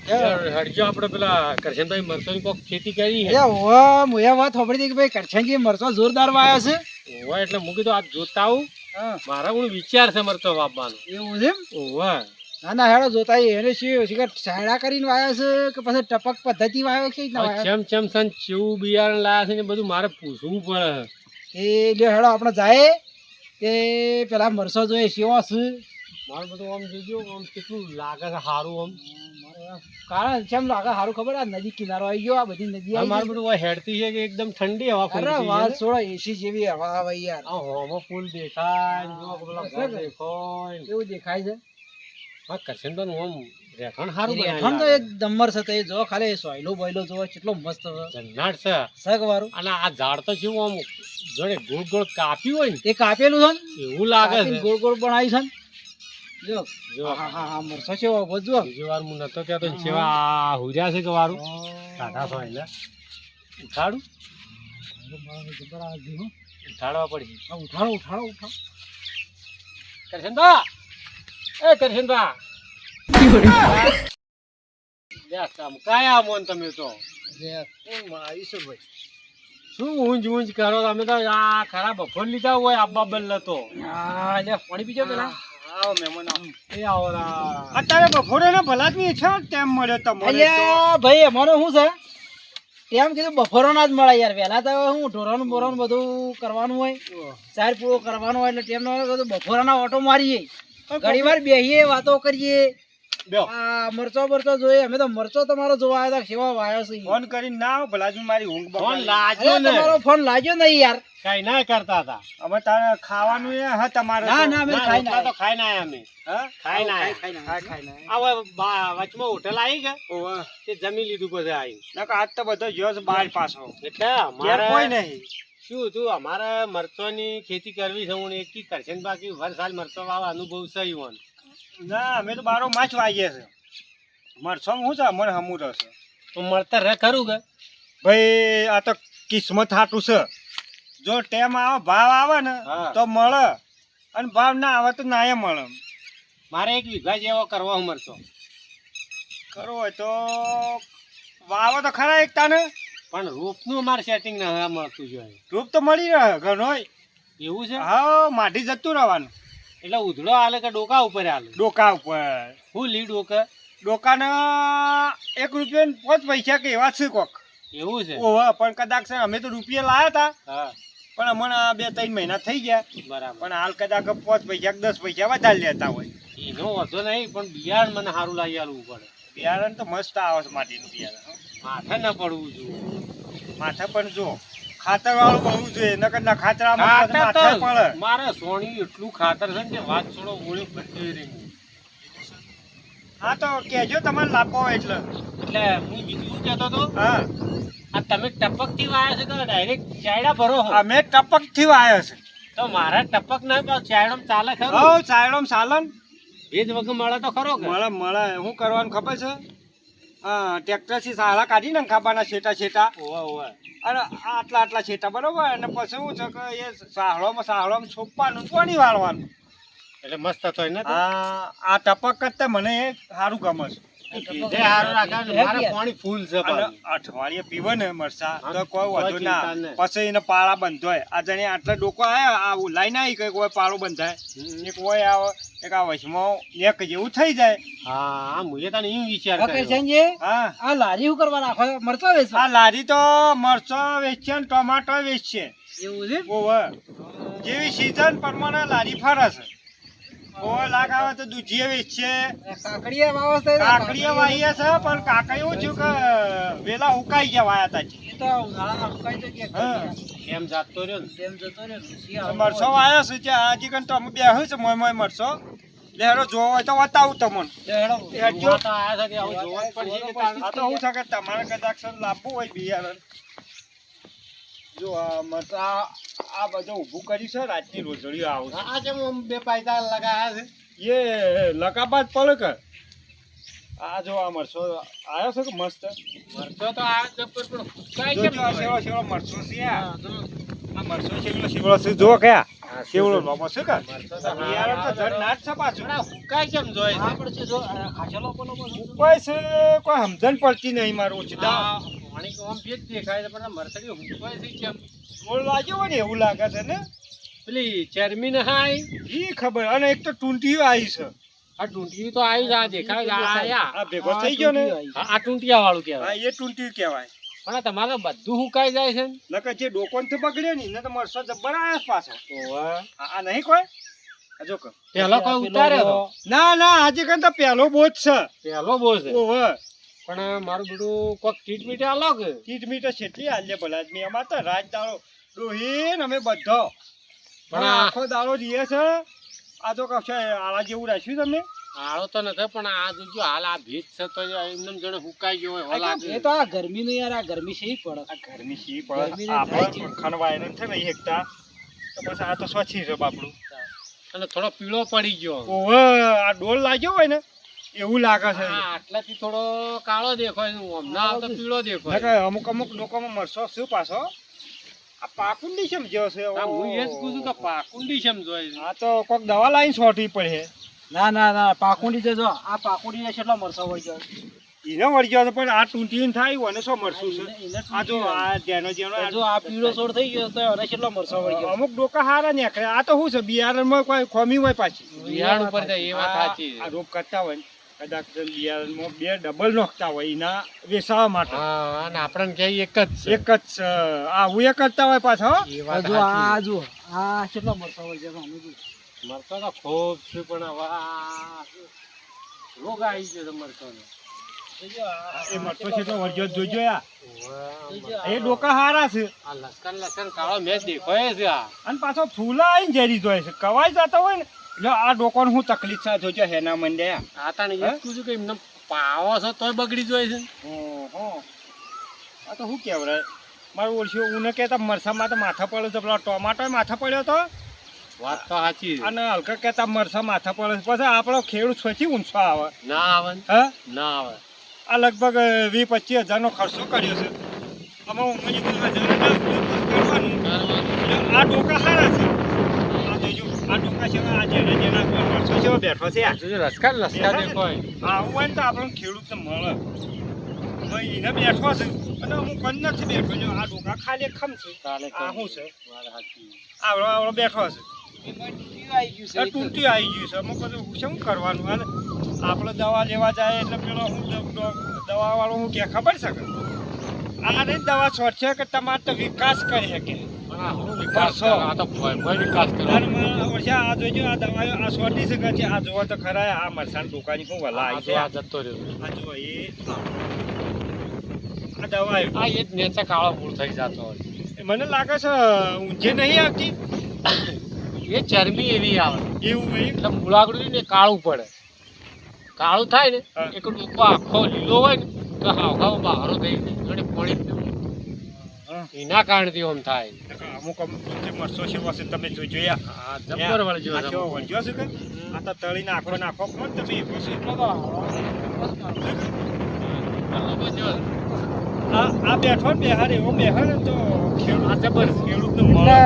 હરજો આપણે પેલા કરશનભાઈ મરચોની કોક ખેતી કરી છે. વાત સાંભળી હતી કે ભાઈ કરશનજી મરચો જોરદાર વાયા છે. ઓવા એટલે મૂકી તો આજ જોતા આવું. હા મારા હું વિચાર છે મરચો વાપવાનો. એવું છે એમ? ઓવા ના ના હેડો જોતા એને શું સાયડા કરીને વાયા છે કે પછી ટપક પદ્ધતિ વાયો છે ચમ ચમ સન ચેવું બિયારણ લાયા છે ને બધું મારે પૂછવું પડે. એ લ્યો હેડો આપણે જાય કે પેલા મરચો જોઈએ સેવો છે. મારું બધું આમ જોજો આમ કેટલું લાગે છે સારું આમ. કારણ કેમ લાગે સારું ખબર આ નદી કિનારો આવી ગયો આ બધી નદી આવી મારું બધું હેડતી છે કે એકદમ ઠંડી હવા અરે વાત છોડો એસી જેવી હવા આવે યાર. આ હોમો ફૂલ દેખાય જો પેલા ઘર દેખાય એવું દેખાય છે. હા કરશનભાઈ આમ રેખણ સારું રેઠણ તો એક દમર છે તે જો ખાલી સોયલો બોયલો જો કેટલો મસ્ત જન્નાટ છે સગ વાળું. અને આ ઝાડ તો જેવું આમ જોડે ગોળ ગોળ કાપ્યું હોય ને એ કાપેલું છે ને એવું લાગે છે. ગોળ ગોળ બનાવી છે ને જો જો હા હા હા મરચો છે બધું બીજી વાર હું નતો કહેતો ને જેવા હુર્યા છે કે વારું કાઢા છો એટલે ઉઠાડું ઉઠાડવા પડી. ઉઠાડો ઉઠાડો ઉઠાડો કરશનભા એ કરશનભા કાયા મોન તમે તો શું ઊંઝ ઊંઝ કરો તમે તો આ ખરા બફોર લીધા હોય આબા બદલ તો પાણી પીજો પેલા આવો મહેમાન એ આવો અત્યારે બપોરે ને ભલા જ છે ટાઈમ મળે તમને ભાઈ અમારે શું છે ટાઈમ કીધું બપોરો ના જ મળે યાર વહેલા તો હું ઢોરાનું બોરાનું બધું કરવાનું હોય ચાર પૂરો કરવાનો હોય એટલે ટાઈમ ના બપોરાના ઓટો મારીએ ઘણી વાર બેસીએ વાતો કરીએ. મરચો મરચો જોઈએ અમે તો મરચો તમારો જોવા આવ્યા હતા સેવા વાયો છે. ફોન કરીને ના આવો ભલા મારી ઊંઘ ફોન લાગ્યો ને તમારો ફોન લાગ્યો નહીં યાર કઈ ના કરતા હતા અમે તારે ખાવાનું એ હા તમારે ના ના અમે ખાઈ ના તો ખાઈ ના અમે ખાઈ ના આ વચમાં હોટલ આવી ગયા તે જમી લીધું પછી આવી આજ તો બધો જોશ બાર પાછો એટલે અમારે કોઈ નહીં શું હતું અમારે મરચોની ખેતી કરવી છે હું એક કરશે બાકી વર્ષ મરચો વાવા અનુભવ સહી હોન ના અમે તો બારો માછ વાગીએ છે મરચો શું છે મને હમું રહેશે તો મળતર રે ખરું કે ભાઈ આ તો કિસ્મત હાટું છે જો ટેમ આવે ભાવ આવે ને તો મળે અને ભાવ ના આવે તો ના મળે. મારે 1 વીઘા જેવો કરવો મરચો કરવો હોય તો વાવો તો ખરા એક તાને પણ રૂપનું અમારે સેટિંગ ના મળતું જોઈએ. રૂપ તો મળી રહે ઘણો એવું છે. હા માટી જતું રહેવાનું એટલે ઉધડો હાલે કે ડોકા ઉપર હાલે? ડોકા ઉપર. હું લી ડોકા ડોકાના 1 રૂપિયા 5 પૈસા કે એવા છે કોક. એવું છે? ઓહ પણ કદાચ અમે તો રૂપિયા લાયા હતા પણ હમણાં 2-3 મહિના થઈ ગયા બરાબર પણ હાલ કદાચ 5 પૈસા 10 પૈસા વધારે લેતા હોય. એનો વધો નહીં પણ બિયારણ મને સારું લાગી આલવું પડે. બિયારણ તો મસ્ત આવે છે માટીનું બિયારણ. માથે ન પડવું જોઈએ. માથે પણ જો ખાતર વાળું પડવું જોઈએ નકર ના ખાતરામાં માથે પડે. મારે સોણી એટલું ખાતર છે કે વાત છોડો ઓળી ભટકી રહી. હા તો કેજો તમારે લાભો એટલે હું બીજું કહેતો હતો હા આ તમે ટપક થી વાયા છે કે ડાયરેક્ટ ચાયડા ભરો છો? અમે ટપક થી વાયો છે. તો મારા ટપક ના ચાયડમ ચાલે ખરું? હા ચાયડમ ચાલે ને ભેજ વગર મળે તો ખરો કે? મળે મળે. શું કરવાનું ખબર છે? હા ટ્રેક્ટર થી સાલા કાઢી ને ખાબાના છેટા છેટા અને આટલા આટલા છેટા બરોબર અને પછી શું છે કે એ સાહળોમાં છોપવાનું પાણી વાળવાનું એટલે મસ્ત થાય ને. આ ટપક કરતા મને સારું ગમે છે. પાણી ફૂલ છે અઠવાડિયે પીવે ને મરસા તો કોઈ વધુ ના પછી એને પાળા બંધાય. આ જણે આટલા ડોકો આવ્યા આ લાઈન આવી કે કોઈ પાળો બંધાય એક હોય આવે એક આ વચમાં એક જેવું થઈ જાય. હા મુએ તને એમ વિચાર હા આ લારી શું કરવા નાખો મરચો વેચવા? આ લારી તો મરચો વેચશે ને ટમાટો વેચશે. એવું છે? ઓવે જેવી સીઝન પ્રમાણે લારી ફરે છે. કોઈ લાગ આવે તો દૂધીએ વેચશે. કાકડીયા વાઈએ છે પણ કાકા એવું થયું કે વેલા ઉકાઈ ગયા વાયા તા એમ જાતો રહ્યો ને મરચો વાયો છે હજી કન તો અમે બેહ્યું છે મોય મોય મરચો લેડો જોવો હોય તો બતાવું તમને. હું છે કે તમારે કદાચ લાવવું હોય બિયારણ જો મરચા આ બધું ઊભું કરી છે રાતની રોજડીઓ આવું છે. આ જેમ 2 પૈસા લગાયા છે એ લગાબા જ પડે કે આ જો આ મરચો આવ્યો છે કે મસ્ત મરચો તો આ જબર પણ સેવા મરચો છે. આ મરસો શેવડો શેવડો છે જો કયા શેવડો લોમો છે કા યાર તો જડ નાટ છે પાછું હુકાય કેમ જોઈ આપણે છે જો ખાચેલો બોલો કોઈ છે કોઈ સમજણ પડતી નહીં મારું ઓછા પાણી તો આમ ભેજ દેખાય છે પણ મરસડી હુકાય છે કેમ ગોળ લાગ્યો હોય ને એવું લાગે છે ને પેલી ચેરમીન હાય ઈ ખબર અને એક તો ટૂંટીઓ આવી છે આ ટૂંટિયું તો આવી આ દેખાય આયા આ ભેગો થઈ ગયો ને આ ટૂંટિયા વાળું હા કહેવાય એ ટૂંટીયું કહેવાય પણ તમારે બધું હુકાઈ જાય છે ને નકર જે ડોકોન તો બગડ્યો નહીં ને તો મરસો જબ્બર આવ્યો છે પાછો ઓવા આ નહીં કોઈ આ જો કો પેલો કોઈ ઉતાર્યો તો ના ના આજે કન તો પહેલો બોજ છે પેલો બોલ છે ઓહો પણ મારું બધું કોક ટ્રીટમેન્ટ આલો કે કીટ મીટર છેટલી આલ્ય ભલા આદમી અમાર તો રાત દાડો ડોહીન અમે બધો પણ આખો દાડો જીએ છે આ તો કશે આળા જેવું રાખ્યું તમને આળો તો નથી પણ આ જોજો હાલ આ ભેજ છે તો એમને જણે હુકાઈ ગયો હોય લાગે એ તો આ ગરમીનું યાર આ ગરમી છે ઈ પડે આ ગરમી સી ગરમીને પડે થાય આપણે ખણવાય ને છે ને એકતા તો બસ આ તો સ્વચ્છી છે બાપડું અને થોડો પીળો પડી ગયો ઓહો આ ડોલ લાગ્યો હોય ને એવું લાગે છે હા આટલાથી થોડો કાળો દેખાય હમણાં આવતો પીળો દેખાય નકર અમુક અમુક લોકોમાં મરસો શું પાછો આ પાકુંડી કેમ જેવો છે હા, હું એ જ પૂછું કે પાકુંડી કેમ જોઈ છે? આ તો કોક દવા લાઈન છોટી પડે ના ના ના પાકુંડી છે જો આ પાકુંડી કેટલો મરસો હોય છે એને વળી ગયો પણ આ ટૂંટીને થાય હોય ને શું મરસું છે આ જો આ જેનો જેનો જો આ પીળો છોડ થઈ ગયો તો એને કેટલો મરસો હોય છે અમુક ડોકા હારા નીકળે આ તો શું છે બિયારણમાં કોઈ ખોમી હોય પાછી બિયારણ ઉપર જાય એ વાત સાચી આ રોપ કરતા હોય ને કદાચ બિયારણમાં બે ડબલ નોખતા હોય એના વેસાવા માટે હા અને આપણને ક્યાંય એક જ છે એક જ છે. આ હું એ કરતા હોય પાછા એ વાત જો આ સાચી. જો આ કેટલો મરસો હોય છે અમે જો મરચો તો ખૂબ છે પણ હવે આ રોગ આવી ગયો છે મરચોનો. એ મરચો છે તો વળગ્યો જોજો યા એ ડોકા હારા છે આ લસણ લસણ કાળો મેચ દેખાય છે આ અને પાછો ફૂલા આવીને ઝેરી જોય છે કવાઈ જતા હોય ને એટલે આ ડોકોને હું તકલીફ છે જોજો હેના મંડ્યા આ તાણે એ જ પૂછ્યું કે એમને પાવો છો તોય બગડી જાય છે ઓહો આ તો શું કહેવાય મારું ઓળખ્યું હું કહેતા મરસામાં તો માથા પડ્યો છે પેલા ટોમાટો માથા પડ્યો તો વાત તો સાચી છે. અને હલકા કહેતા મરસા માથા પડે છે પછી આપણો ખેડૂત છોથી ઊંચો આવે ના આવે ને? હા ના આવે આ લગભગ 20-25 હજારનો ખર્ચો કર્યો છે અમે ઊંઘી કરવાનું આ ડોકા સારા છે આ જોજો આ ડોકા છે આ જેના જેના મરસો છે બેઠો છે આ જોજો લસકા લસકા દેખાય આવું હોય ને તો આપણને ખેડૂતને મળે ભાઈ એને બેઠો છે અને અમુક અંદર છે બેઠો છે આ ડોકા ખાલી ખમ છે ચાલે આ શું છે વાત સાચી. આવડો આવડો બેઠો છે એમાં આવી ગયું છે આ તૂટી આવી ગયું છે અમુક બધું શું કરવાનું અને આપણે દવા લેવા જાય એટલે પેલો હું દવા વાળો હું કે ખબર છે કે આ નહીં દવા છોડશે કે તમારે તો વિકાસ કરી શકે પણ આ શું વિકાસ કરે? આ તો ભય વિકાસ કરે. અને આ જોજો આ દવા આ છોડી શકે છે આ જોવો તો ખરા આ મરસાણ દુકાની હું વલા આ આવી તો છે આ જતો રહ્યો. આ જો એ આ દવા આ એ જ નેચે કાળો મૂળ થઈ જતો હોય. મને લાગે છે ઊંઝે નહીં આવતી એ ચરબી એવી આવે એવું ભાઈ એટલે મૂળાગડું ને કાળું પડે. કાળું થાય ને હા. એક ડૂબો આખો લીલો હોય ને તો હાવ બહારો થઈ જાય અને પડી જ નહીં. એના કારણથી આમ થાય. અમુક અમુક જે મરસો છે વસે તમે જોયા આ જબ્બર વળજો આ કેવો વળગ્યો છે કે આ તો તળી નાખો નાખો કોણ તમે એ પછી આ બેઠો ને બેહાર એવો બેહાર ને તો આ જબર ખેડૂતને મળે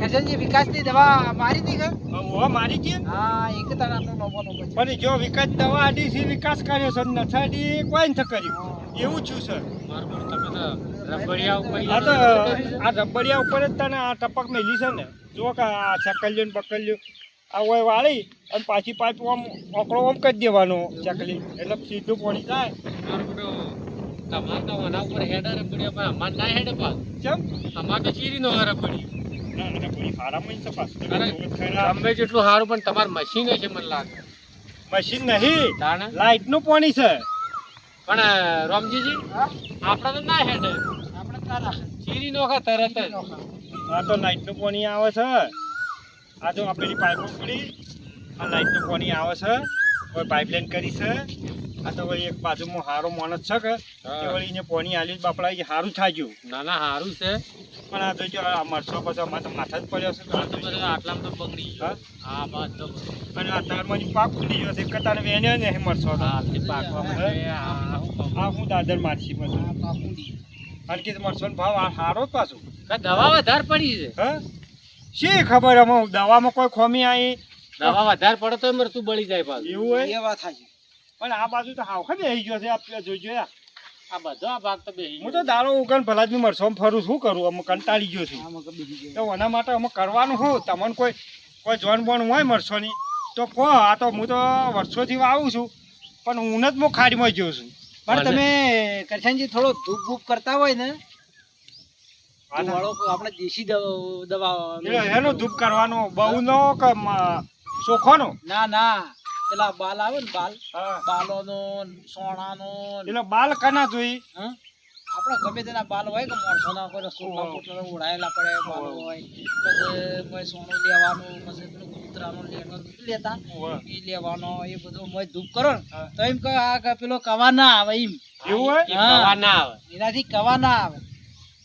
કરશનજી વિકાસની દવા મારી હતી કે ઓવા મારી કે હા એક તાર આપણો નવો નવો છે પણ જો વિકાસ દવા આડી છે વિકાસ કર્યો છે નથાડી કોઈ નથી કર્યું એવું છું સર મારું તમે તો રબડિયા ઉપર આ તો આ રબડિયા ઉપર જ તને આ ટપક મેલી છે ને જો કે આ ચકલ્યું ને બકલ્યું આ હોય વાળી અને પાછી પાઇપ આમ ઓકળો આમ કરી દેવાનો ચકલી એટલે સીધું પાણી જાય મારું બધું તમારે તો ઓના ઉપર હેડે રબડિયા પણ અમારે ના હેડે પાસ. કેમ અમારે તો ચીરીનો રબડી. ના રબડી હારામાં છે પાછું અરે ખરા ગમે જેટલું સારું પણ તમારે મશીન છે મને લાગે. મશીન નહીં તાણે લાઇટનું પાણી છે પણ રામજીજી આપણે તો ના હેડે આપણે તારા ચીરી નોખા તરત જ. આ તો લાઇટનું પાણી આવે છે આ જો આ પેલી પાઇપો પડી આ લાઇટનું પાણી આવે છે કોઈ પાઇપલાઇન કરી છે આ તો વળી એક બાજુમાં હારો માણસ છે કે એ વળી એને પાણી આલ્યું બાપડા એ સારું થાજ્યું ના ના સારું છે પણ આ જોજો આ મરસો પછી અમારે તો માથા જ પડ્યો છે આ તો બધા આટલામાં તો બગડી ગયો. આ બાદ તો અને આ તારમાંથી પાક ઉડી ગયો છે કતાર વેન્યો ને મરસો તો હાલથી પાકવા માટે આ શું કહું? આ હું દાદર મારછી પછી પાકુંડી અને કે મરસો ભાવ આ સારો જ પાછું દવા વધારે પડી છે. હા શી ખબર અમે દવામાં કોઈ ખોમી આવી દવા વધારે પડે તો મરતું બળી જાય પાછું. એવું હોય એ વાત સાચી. પણ આ બાજુ તો હાવ ખબર આવી ગયો છે આપણે જોઈજો યાર. આ બધો આ ભાગ તો બેસી હું તો દાડો ઉગન ભલા જ મરસો ફરું શું કરું અમે કંટાળી ગયો છું. આમાં કઈ બીજી તો એના માટે અમે કરવાનું શું તમને કોઈ જોન બોન હોય મરસોની તો કહો. આ તો હું તો વર્ષોથી વાવું છું પણ હું જ હું ખાડીમાં જોઉં છું. પણ તમે કરશનજી થોડો ધૂપ બૂપ કરતા હોય ને તો વાળો આપણે દેશી દવા એનો ધૂપ કરવાનો બહુ નો કે ચોખ્ખોનો ના ના પેલા બાલ આવે ને બાલ હા બાલોનો સોણાનો એટલે બાલ કના જોઈ હા આપણે ગમે તેના બાલ હોય કે માણસોના કોઈ સોના પોટલા ઉડાયેલા પડે બાલ હોય પછી કોઈ સોનું લેવાનું પછી પેલું કૂતરાનો લેતા એ લેવાનો એ બધું મોય ધૂપ કરો ને તો એમ કે આ પેલો કવા ના આવે એમ એવું હોય દવા ના આવે. એનાથી કવા ના આવે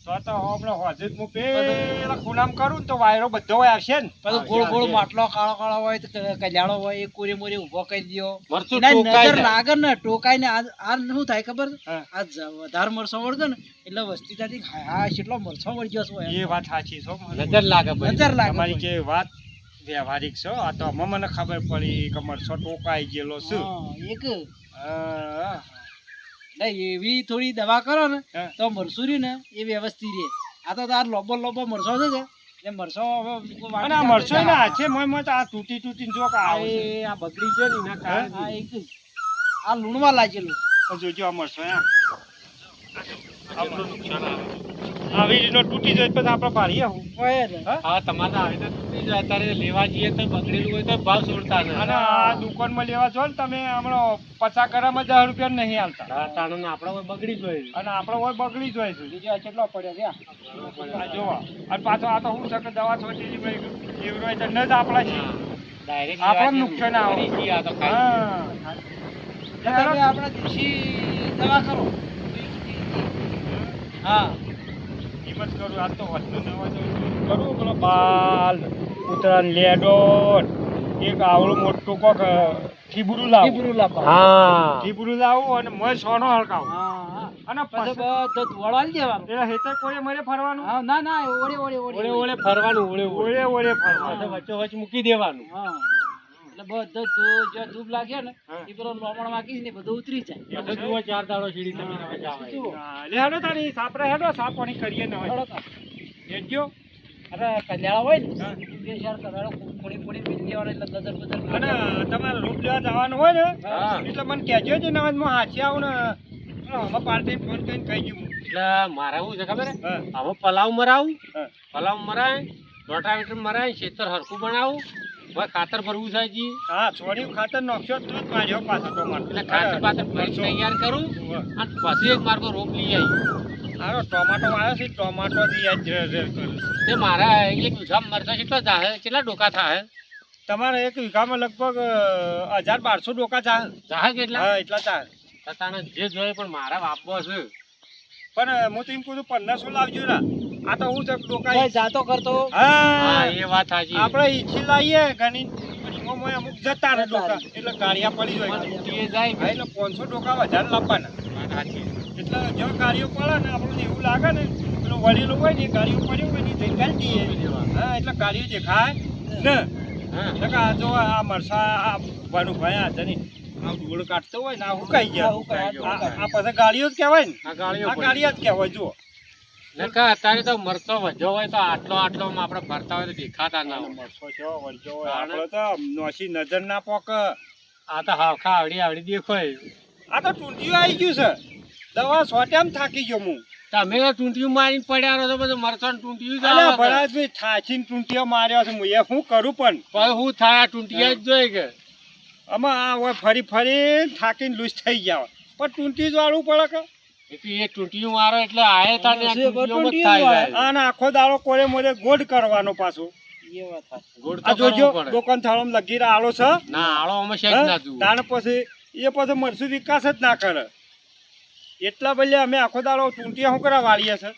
તો હમણાં હોજે હું પેલા ખૂણામ કરું ને તો વાયરો બધો હોય આવશે ને પછી ગોળ ગોળ માટલો કાળો કાળો હોય તો કલ્યાણો હોય એ કોરી મોરી ઉભો કરી દો મરચું એના ટોકાઈ નજર જાય. લાગે ને ટોકાઈ ને આ શું થાય ખબર હા. આ વધારે મરસો વળગે ને એટલે વસ્તી થતી હા કેટલો મરસો વળી ગયો છે એ વાત સાચી છો નજર લાગે ભાઈ. નજર લાગે તમારી કે વાત વ્યવહારિક છો. આ તો મને ખબર પડી કે મરસો ટોકાઈ ગયેલો છું. હા, એક હા. એટલે એવી થોડી દવા કરો ને હા. તો મરસું રહ્યું ને એ વ્યવસ્થિત રહે. આ તો તાર લોબો લોબો મરસો છે ને એ મરસો હવે અને આ મરસો ને હાથે મોય આ તૂટી જો કે આવે છે. આ બગડી ગયો ને એના કારણે. આ એક જ. આ લૂણમાં લાગેલું તો જોજો આ મરસો આ કેટલું નુકસાન આવે. આવી રીતનો તૂટી જાય પછી આપણે પાડીએ હું હોય ને. હા તમારે આવી રીતે તૂટી જાય. અત્યારે લેવા જઈએ તો બગડેલું હોય તો ભાવ છોડતા અને નહીં. આ દુકાનમાં લેવા છો ને તમે હમણાં 50 ગ્રામમાં 10 રૂપિયા નહીં હાલતા. હા, તાણું આપણે બગડી જ હોય. અને આપણે હોય બગડી જાય છે. બીજો કેટલો પડ્યો છે આ જોવા અને પાછો આ તો હું છે કે દવા છોટી એવડો હોય તો ન જ આપણા છે. ડાયરેક્ટ આપણને નુકસાન આવે. હા તમે આપણે દેશી દવા કરો હા હિંમત કરું આ તો વસ્તુ ન હોય તો કરું પેલો બાલ કૂતરા લેડો એક આવડું મોટું કોક ઠીબુરું લાવું ટીબરું લાવવા. હા ઠીબુરું લાવું અને મોય સોનો હળકાવું હા હા અને પછી પછી બધો ધોળો આલી દેવાનો એટલે હેતર કોઈ મરે ફરવાનું હા ના ના ઓળે ઓળે ઓળે ઓળે ફરવાનું ઓળે ઓળે ઓળે ફરવાનું વચ્ચે વચ્ચે મૂકી દેવાનું. હા એટલે બધો જો ધૂપ લાગે ને હા. એ પેલો લોમણ વાગી ને બધું ઉતરી જાય પછી જુઓ 4 દાડો સીડી તમે મજા આવે. જુઓ. હા, લે હેડો તારી સાપરે હેડો સાપ પાણી કરીએ ન હોય હેડજો. અરે કલ્યાણ હોય ને હા. તે શહેર કદાડો કોડી કોડી મિલ દેવાનો એટલે નજર બજર અને તમારે રૂપ લેવા જવાનું હોય ને હા. એટલે મને કહેજો જ નવાજ માં હાચી આવું ને અમે પાર્ટી ફોન કરીને કહી દઉં. એટલે મારે શું છે ખબર હે? હા હવે પલાવ મરાવું, હા પલાવ મરાય, રોટાવેટર મરાય, ખેતર હરખું બનાવું, હવે ખાતર ભરવું છે હજી. હા છોડ્યું ખાતર નાખ્યો તો જ માર્યો પાછો ટોમાટો. એટલે ખાતર પાતર ભરી તૈયાર કરું અને પછી એક માર્ગો રોપ લઈ આવી. હારો ટોમાટો આવ્યો છે ટોમાટો થી યાદ રેર કરું. તે મારા એક વીઘા મરચા કેટલા જાહે, કેટલા ડોકા થાય? તમારે એક વીઘામાં લગભગ 1200 ડોકા ચાલે. જાહે કેટલા? હા એટલા ચાલે. તાને જે જોઈએ પણ મારા વાપવો છે. પણ હું તો એમ કહું છું 1500 લાવજો ના. આ તો હું છે ડોકા કોઈ જાતો કરતો હા હા એ વાત સાચી. આપણે ઈચ્છી લાવીએ ઘણી પણ એમાં મોય અમુક જતા રહે ડોકા એટલે ગાળિયા પડી જાય. તૂટીએ જાય હા એટલે 500 ડોકા વધારે લાવવાના. વાત સાચી. એટલે જો ગાડીઓ પડે ને આપણને એવું લાગે ને પેલું વળેલું હોય ને એ ગાડીઓ પડ્યું હોય ને એ જઈને ગાળી દઈએ. હા એટલે ગાડીઓ દેખાય ને હા નકર આ જો આ મરસા આ ઊભાનું ભાઈ આ જની આ ધૂળ કાઢતો હોય ને આ હુકાઈ ગયા. આ પછી ગાડીઓ જ કહેવાય ને. આ ગાળીઓ આ ગાડીયા જ કહેવાય જુઓ. નકા અત્યારે તો મરચો વધ્યો હોય તો આટલો આટલો આપણે ભરતા હોય તો દેખાતા ના હોય. મરસો છે વળજો હોય આપણે તો નોસી નજર ના પોક. આ તો હાવખા આવડી આવડી દેખાય. આ તો ટૂંટીઓ આવી ગયું છે દવા સોટેમ થાકી ગયો હું. તમે તો ટૂંટિયું મારીને પડ્યા રહો છો બધું મરચાં ટૂંટિયું જ અલ્યા આવે છે. ભલાદભાઈ થાચીને ટૂંટીઓ માર્યો છે હું એ શું કરું પણ પણ હું થાય આ ટૂંટિયા જ જોઈ કે આમાં આ હોય ફરી ફરી થાકીને લૂઝ થઈ ગયા પણ ટૂંટી જ વાળવું પડે કે એટલે એ ટૂંટિયું મારો એટલે આયે તાને આ ટૂંટિયું જ ટૂંટિયું થાય જાય. આને આખો દાડો કોરે મોરે ગોડ કરવાનો પાછો. એ વાત સાચી. ગોળ આ તો જોજો કરવું પડે. દુકાન થાળામાં લગી આલો છે ના આળો અમે શેક ના જુઓ. તાણ પછી એ પછી મરસું વિકાસ જ ના કરે એટલા બદલે અમે આખો દાડો ટૂંટિયા શું કરવા વાળીએ છે.